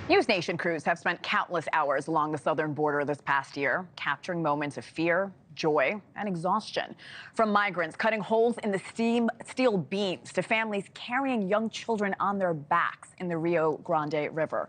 NewsNation crews have spent countless hours along the southern border this past year, capturing moments of fear, joy, and exhaustion. From migrants cutting holes in the steel beams to families carrying young children on their backs in the Rio Grande River.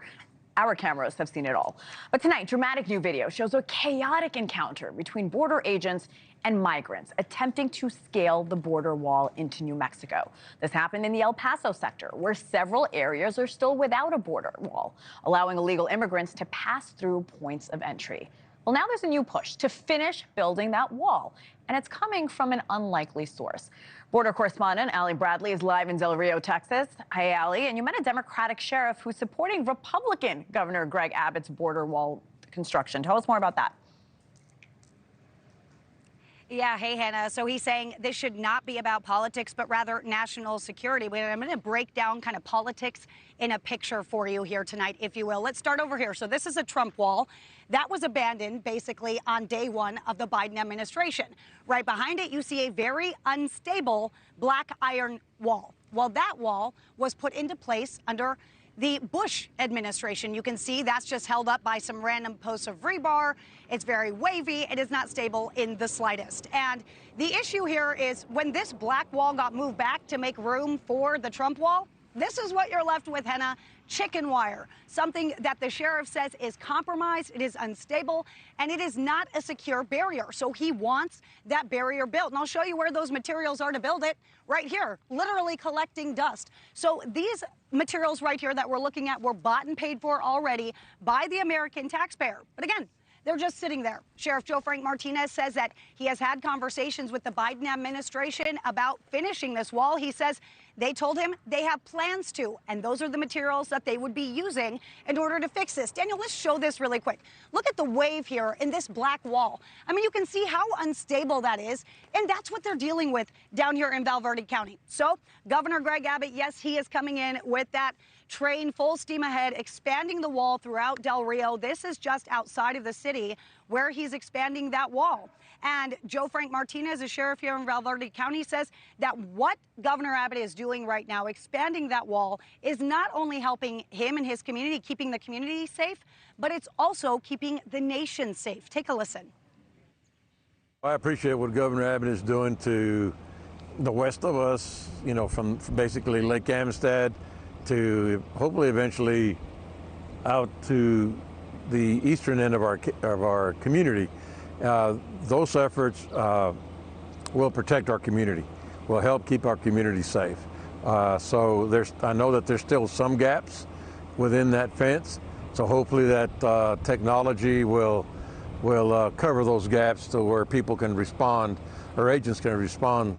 Our cameras have seen it all. But tonight, dramatic new video shows a chaotic encounter between border agents and migrants attempting to scale the border wall into New Mexico. This happened in the El Paso sector, where several areas are still without a border wall, allowing illegal immigrants to pass through points of entry. Well, now there's a new push to finish building that wall, and it's coming from an unlikely source. Border correspondent Allie Bradley is live in Del Rio, Texas. Hi, Allie. And you met a Democratic sheriff who's supporting Republican Governor Greg Abbott's border wall construction. Tell us more about that. Yeah, hey, Hannah. So he's saying this should not be about politics, but rather national security. I'm going to break down kind of politics in a picture for you here tonight, if you will. Let's start over here. So this is a Trump wall that was abandoned basically on day one of the Biden administration. Right behind it, you see a very unstable black iron wall. Well, that wall was put into place under the Bush administration. You can see that's just held up by some random posts of rebar. It's very wavy. It is not stable in the slightest. And the issue here is when this black wall got moved back to make room for the Trump wall, this is what you're left with, Henna. Chicken wire, something that the sheriff says is compromised, it is unstable, and it is not a secure barrier. So he wants that barrier built. And I'll show you where those materials are to build it right here, literally collecting dust. So these materials right here that we're looking at were bought and paid for already by the American taxpayer. But again, they're just sitting there. Sheriff Joe Frank Martinez says that he has had conversations with the Biden administration about finishing this wall. He says they told him they have plans to, and those are the materials that they would be using in order to fix this. Daniel, let's show this really quick. Look at the wave here in this black wall. I mean, you can see how unstable that is, and that's what they're dealing with down here in Verde County. So Governor Greg Abbott, yes, he is coming in with that train full steam ahead, expanding the wall throughout Del Rio. This is just outside of the city where he's expanding that wall. And Joe Frank Martinez, a sheriff here in Verde County, says that what Governor Abbott is doing right now, expanding that wall, is not only helping him and his community, keeping the community safe, but it's also keeping the nation safe. Take a listen. I appreciate what Governor Abbott is doing to the west of us, you know, from basically Lake Amistad to hopefully eventually out to the eastern end of our community. Those efforts will protect our community, will help keep our community safe. So I know that there's still some gaps within that fence. So hopefully that technology will cover those gaps to where people can respond, or agents can respond.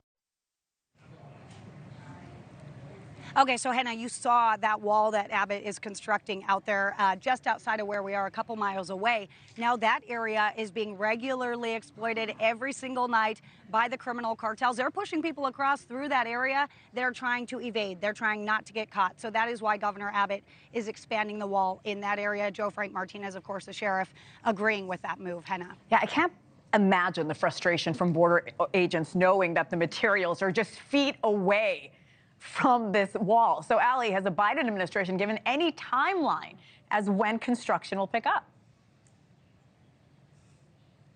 Okay, so Hannah, you saw that wall that Abbott is constructing out there just outside of where we are, a couple miles away. Now that area is being regularly exploited every single night by the criminal cartels. They're pushing people across through that area. They're trying to evade. They're trying not to get caught. So that is why Governor Abbott is expanding the wall in that area. Joe Frank Martinez, of course, the sheriff, agreeing with that move. Hannah. Yeah, I can't imagine the frustration from border agents knowing that the materials are just feet away from this wall. So, Allie, has the Biden administration given any timeline as when construction will pick up?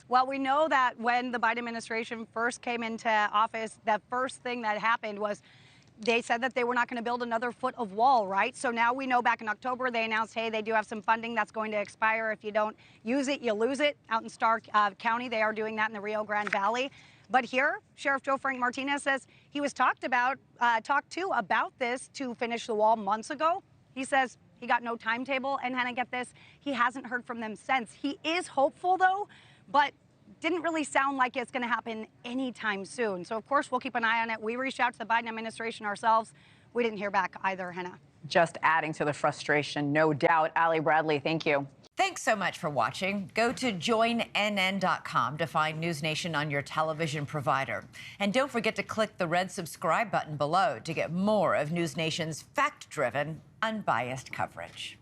Well, we know that when the Biden administration first came into office, the first thing that happened was they said that they were not going to build another foot of wall, right? So now we know back in October, they announced, hey, they do have some funding that's going to expire. If you don't use it, you lose it. Out in Stark County, they are doing that in the Rio Grande Valley. But here, Sheriff Joe Frank Martinez says he was talked to about this to finish the wall months ago. He says he got no timetable, and Hannah, get this, he hasn't heard from them since. He is hopeful, though, but didn't really sound like it's going to happen anytime soon. So, of course, we'll keep an eye on it. We reached out to the Biden administration ourselves. We didn't hear back either, Hannah. Just adding to the frustration, no doubt. Allie Bradley, thank you. Thanks so much for watching. Go to joinnn.com to find NewsNation on your television provider. And don't forget to click the red subscribe button below to get more of NewsNation's fact-driven, unbiased coverage.